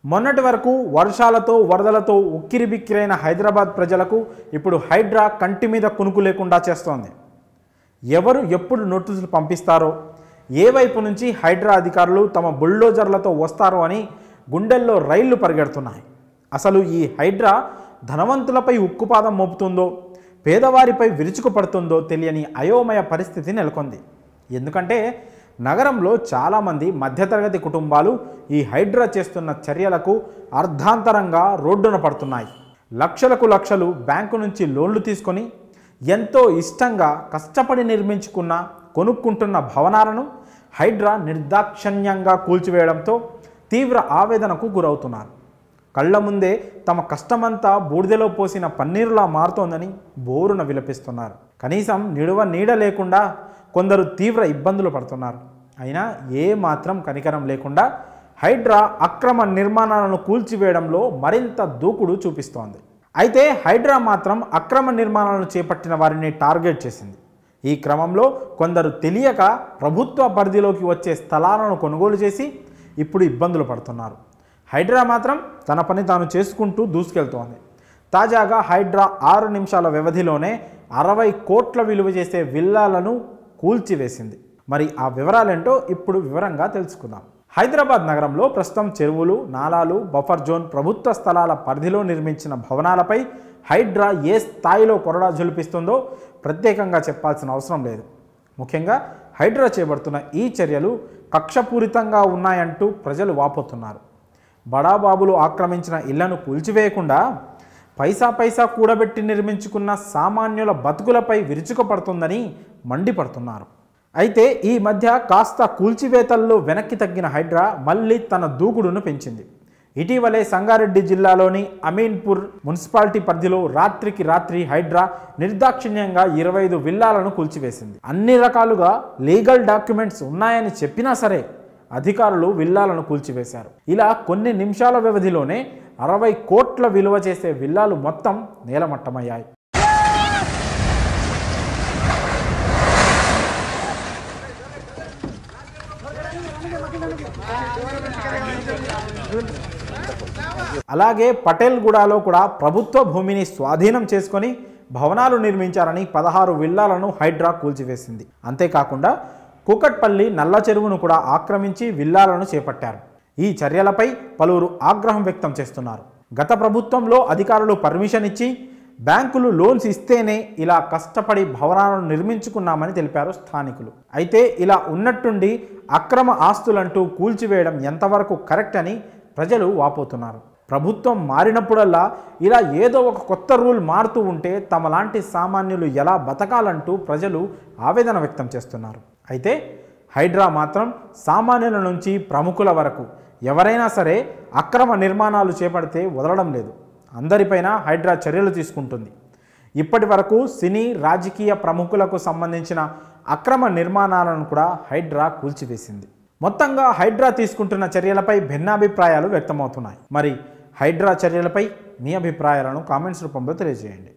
మొన్నటి వరకు వర్షాలతో వరదలతో ఉక్కిరిబిక్కిరైన హైదరాబాద్ ప్రజలకు ఇప్పుడు హైడ్రా కంటి మీద కునుకు లేకుండా చేస్తోంది. ఎవరు ఎప్పుడు నోటీసులు పంపిస్తారో, ఏ వైపు నుంచి హైడ్రా అధికారులు తమ బుల్డోజర్లతో వస్తారో అని గుండెల్లో రైళ్లు పరిగెడుతున్నాయి. అసలు ఈ హైడ్రా ధనవంతులపై ఉక్కుపాదం మోపుతుందో, పేదవారిపై విరుచుకుపడుతుందో తెలియని అయోమయ పరిస్థితి నెలకొంది. ఎందుకంటే నగరంలో చాలామంది మధ్యతరగతి కుటుంబాలు ఈ హైడ్రా చేస్తున్న చర్యలకు అర్ధాంతరంగా రోడ్డున పడుతున్నాయి. లక్షలకు లక్షలు బ్యాంకు నుంచి లోన్లు తీసుకొని ఎంతో ఇష్టంగా కష్టపడి కొనుక్కుంటున్న భవనాలను హైడ్రా నిర్దాక్షిణ్యంగా కూల్చివేయడంతో తీవ్ర ఆవేదనకు గురవుతున్నారు. కళ్ల ముందే తమ కష్టమంతా బూడిదలో పోసిన పన్నీరులా మారుతోందని బోరున విలపిస్తున్నారు. కనీసం నీడ లేకుండా కొందరు తీవ్ర ఇబ్బందులు పడుతున్నారు. అయినా ఏ మాత్రం కనికరం లేకుండా హైడ్రా అక్రమ నిర్మాణాలను కూల్చివేయడంలో మరింత దూకుడు చూపిస్తోంది. అయితే హైడ్రా మాత్రం అక్రమ నిర్మాణాలను చేపట్టిన వారిని టార్గెట్ చేసింది. ఈ క్రమంలో కొందరు తెలియక ప్రభుత్వ పరిధిలోకి వచ్చే స్థలాలను కొనుగోలు చేసి ఇప్పుడు ఇబ్బందులు పడుతున్నారు. హైడ్రా మాత్రం తన పని తాను చేసుకుంటూ దూసుకెళ్తోంది. తాజాగా హైడ్రా 6 నిమిషాల వ్యవధిలోనే 60 కోట్ల విలువ చేసే విల్లాలను కూల్చివేసింది. మరి ఆ వివరాలేంటో ఇప్పుడు వివరంగా తెలుసుకుందాం. హైదరాబాద్ నగరంలో ప్రస్తుతం చెరువులు, నాలాలు, బఫర్ జోన్, ప్రభుత్వ స్థలాల పరిధిలో నిర్మించిన భవనాలపై హైడ్రా ఏ స్థాయిలో కొరడా జొలిపిస్తుందో ప్రత్యేకంగా చెప్పాల్సిన అవసరం లేదు. ముఖ్యంగా హైడ్రా చేపడుతున్న ఈ చర్యలు కక్షపూరితంగా ఉన్నాయంటూ ప్రజలు వాపోతున్నారు. బడాబాబులు ఆక్రమించిన ఇళ్లను కూల్చివేయకుండా పైసా కూడబెట్టి నిర్మించుకున్న సామాన్యుల బతుకులపై విరుచుకుపడుతుందని మండిపడుతున్నారు. అయితే ఈ మధ్య కాస్త కూల్చివేతల్లో వెనక్కి తగ్గిన హైడ్రా మళ్ళీ తన దూకుడును పెంచింది. ఇటీవలే సంగారెడ్డి జిల్లాలోని అమీన్పూర్ మున్సిపాలిటీ పరిధిలో రాత్రికి రాత్రి హైడ్రా నిర్దాక్షిణ్యంగా 25 విల్లాలను కూల్చివేసింది. అన్ని రకాలుగా లీగల్ డాక్యుమెంట్స్ ఉన్నాయని చెప్పినా సరే అధికారులు విల్లాలను కూల్చివేశారు. ఇలా కొన్ని నిమిషాల వ్యవధిలోనే 60 కోట్ల విలువ చేసే విల్లాలు మొత్తం నేలమట్టమయ్యాయి. అలాగే పటేల్గూడలో కూడా ప్రభుత్వ భూమిని స్వాధీనం చేసుకొని భవనాలు నిర్మించారని 16 విల్లాలను హైడ్రా కూల్చివేసింది. అంతేకాకుండా కూకట్పల్లి నల్ల చెరువును కూడా ఆక్రమించి విల్లాలను చేపట్టారు. ఈ చర్యలపై పలువురు ఆగ్రహం వ్యక్తం చేస్తున్నారు. గత ప్రభుత్వంలో అధికారులు పర్మిషన్ ఇచ్చి బ్యాంకులు లోన్స్ ఇస్తేనే ఇలా కష్టపడి భవనాలను నిర్మించుకున్నామని తెలిపారు స్థానికులు. అయితే ఇలా ఉన్నట్టుండి అక్రమ ఆస్తులంటూ కూల్చివేయడం ఎంతవరకు కరెక్ట్ అని ప్రజలు వాపోతున్నారు. ప్రభుత్వం మారినప్పుడల్లా ఇలా ఏదో ఒక కొత్త రూల్ మారుతూ ఉంటే తమలాంటి సామాన్యులు ఎలా బతకాలంటూ ప్రజలు ఆవేదన వ్యక్తం చేస్తున్నారు. అయితే హైడ్రా మాత్రం సామాన్యుల నుంచి ప్రముఖుల వరకు ఎవరైనా సరే అక్రమ నిర్మాణాలు చేపడితే వదలడం లేదు. అందరిపైన హైడ్రా చర్యలు తీసుకుంటుంది. ఇప్పటి వరకు సినీ, రాజకీయ ప్రముఖులకు సంబంధించిన అక్రమ నిర్మాణాలను కూడా హైడ్రా కూల్చివేసింది. మొత్తంగా హైడ్రా తీసుకుంటున్న చర్యలపై భిన్నాభిప్రాయాలు వ్యక్తమవుతున్నాయి. మరి హైడ్రా చర్యలపై మీ అభిప్రాయాలను కామెంట్స్ రూపంలో తెలియజేయండి.